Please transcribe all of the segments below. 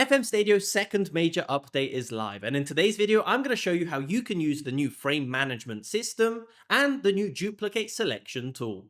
FmStadio's second major update is live, and in today's video I'm going to show you how you can use the new frame management system and the new duplicate selection tool.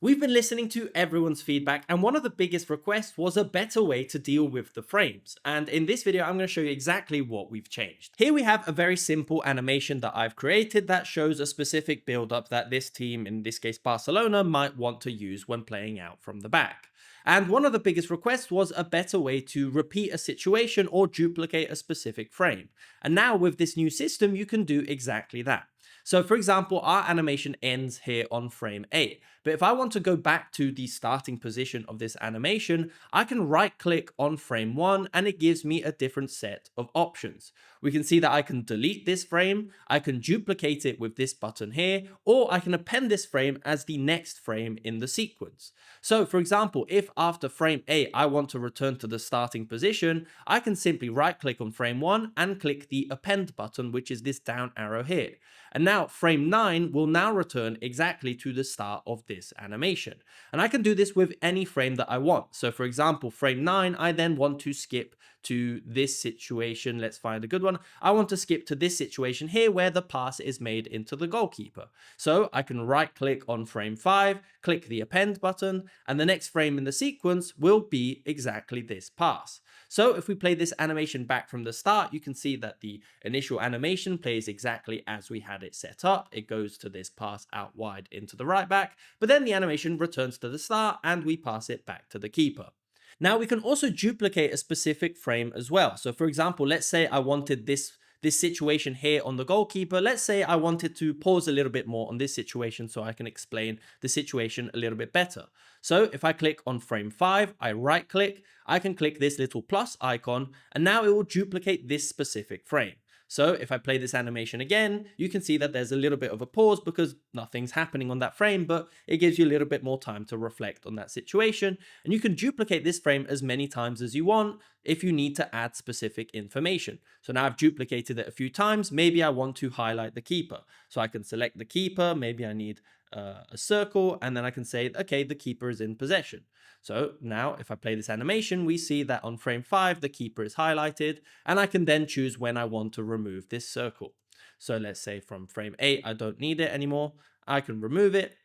We've been listening to everyone's feedback, and one of the biggest requests was a better way to deal with the frames, and in this video I'm going to show you exactly what we've changed. Here we have a very simple animation that I've created that shows a specific build-up that this team, in this case Barcelona, might want to use when playing out from the back. And one of the biggest requests was a better way to repeat a situation or duplicate a specific frame. And now with this new system, you can do exactly that. So for example, our animation ends here on frame 8. But if I want to go back to the starting position of this animation, I can right click on frame 1 and it gives me a different set of options. We can see that I can delete this frame, I can duplicate it with this button here, or I can append this frame as the next frame in the sequence. So for example, if after frame 8 I want to return to the starting position, I can simply right click on frame 1 and click the append button, which is this down arrow here. And now frame 9 will now return exactly to the start of this animation. And I can do this with any frame that I want. So for example, frame 9, I then want to skip to this situation. Let's find a good one. I want to skip to this situation here where the pass is made into the goalkeeper. So I can right click on frame 5, click the append button, and the next frame in the sequence will be exactly this pass. So if we play this animation back from the start, you can see that the initial animation plays exactly as we had it set up. It goes to this pass out wide into the right back, but then the animation returns to the start and we pass it back to the keeper. Now we can also duplicate a specific frame as well. So for example, let's say I wanted this situation here on the goalkeeper. Let's say I wanted to pause a little bit more on this situation so I can explain the situation a little bit better. So if I click on frame 5, I right click, I can click this little plus icon, and now it will duplicate this specific frame. So if I play this animation again, you can see that there's a little bit of a pause because nothing's happening on that frame, but it gives you a little bit more time to reflect on that situation. And you can duplicate this frame as many times as you want if you need to add specific information. So now I've duplicated it a few times. Maybe I want to highlight the keeper. So I can select the keeper. Maybe I need a circle, and then I can say, okay, the keeper is in possession. So now if I play this animation, we see that on frame 5, the keeper is highlighted, and I can then choose when I want to remove this circle. So let's say from frame 8, I don't need it anymore. I can remove it,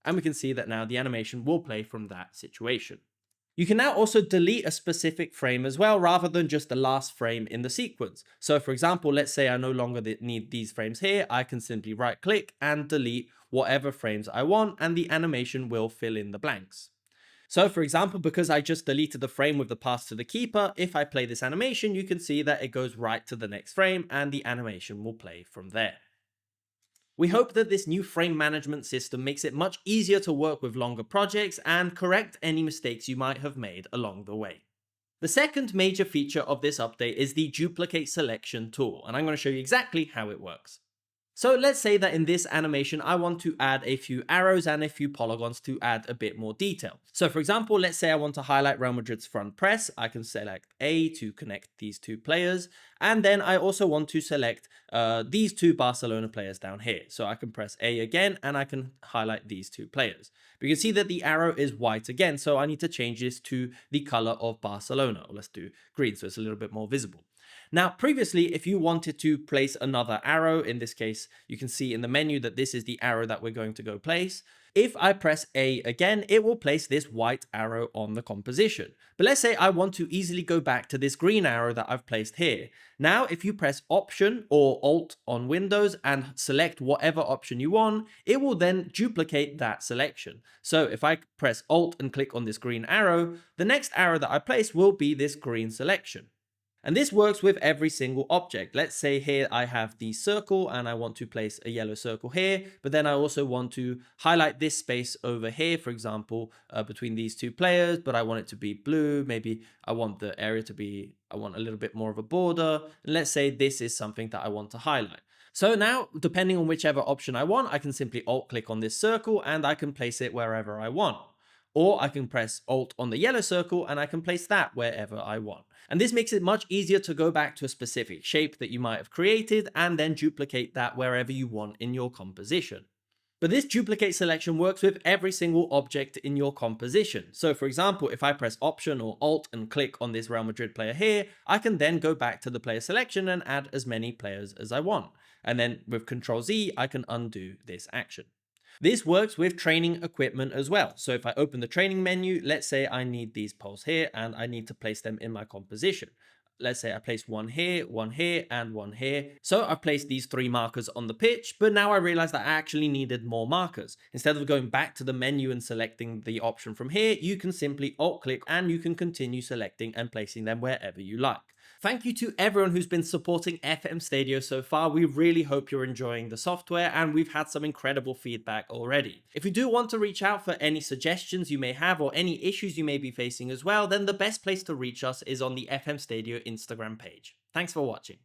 and we can see that now the animation will play from that situation. You can now also delete a specific frame as well, rather than just the last frame in the sequence. So for example, let's say I no longer need these frames here. I can simply right click and delete whatever frames I want, and the animation will fill in the blanks. So for example, because I just deleted the frame with the pass to the keeper, if I play this animation, you can see that it goes right to the next frame and the animation will play from there. We hope that this new frame management system makes it much easier to work with longer projects and correct any mistakes you might have made along the way. The second major feature of this update is the duplicate selection tool, and I'm going to show you exactly how it works. So let's say that in this animation, I want to add a few arrows and a few polygons to add a bit more detail. So for example, let's say I want to highlight Real Madrid's front press. I can select A to connect these two players. And then I also want to select these two Barcelona players down here. So I can press A again and I can highlight these two players. But you can see that the arrow is white again. So I need to change this to the color of Barcelona. Or let's do green so it's a little bit more visible. Now, previously, if you wanted to place another arrow, in this case, you can see in the menu that this is the arrow that we're going to go place. If I press A again, it will place this white arrow on the composition. But let's say I want to easily go back to this green arrow that I've placed here. Now, if you press Option or Alt on Windows and select whatever option you want, it will then duplicate that selection. So if I press Alt and click on this green arrow, the next arrow that I place will be this green selection. And this works with every single object. Let's say here I have the circle and I want to place a yellow circle here, but then I also want to highlight this space over here, for example, between these two players, but I want it to be blue. Maybe I want the area to be, I want a little bit more of a border. And let's say this is something that I want to highlight. So now, depending on whichever option I want, I can simply alt click on this circle and I can place it wherever I want. Or I can press Alt on the yellow circle and I can place that wherever I want. And this makes it much easier to go back to a specific shape that you might have created and then duplicate that wherever you want in your composition. But this duplicate selection works with every single object in your composition. So for example, if I press Option or Alt and click on this Real Madrid player here, I can then go back to the player selection and add as many players as I want. And then with Ctrl Z, I can undo this action. This works with training equipment as well. So if I open the training menu, let's say I need these poles here and I need to place them in my composition. Let's say I place one here, and one here. So I've placed these 3 markers on the pitch, but now I realize that I actually needed more markers. Instead of going back to the menu and selecting the option from here, you can simply alt click and you can continue selecting and placing them wherever you like. Thank you to everyone who's been supporting FmStadio so far. We really hope you're enjoying the software and we've had some incredible feedback already. If you do want to reach out for any suggestions you may have or any issues you may be facing as well, then the best place to reach us is on the FmStadio Instagram page. Thanks for watching.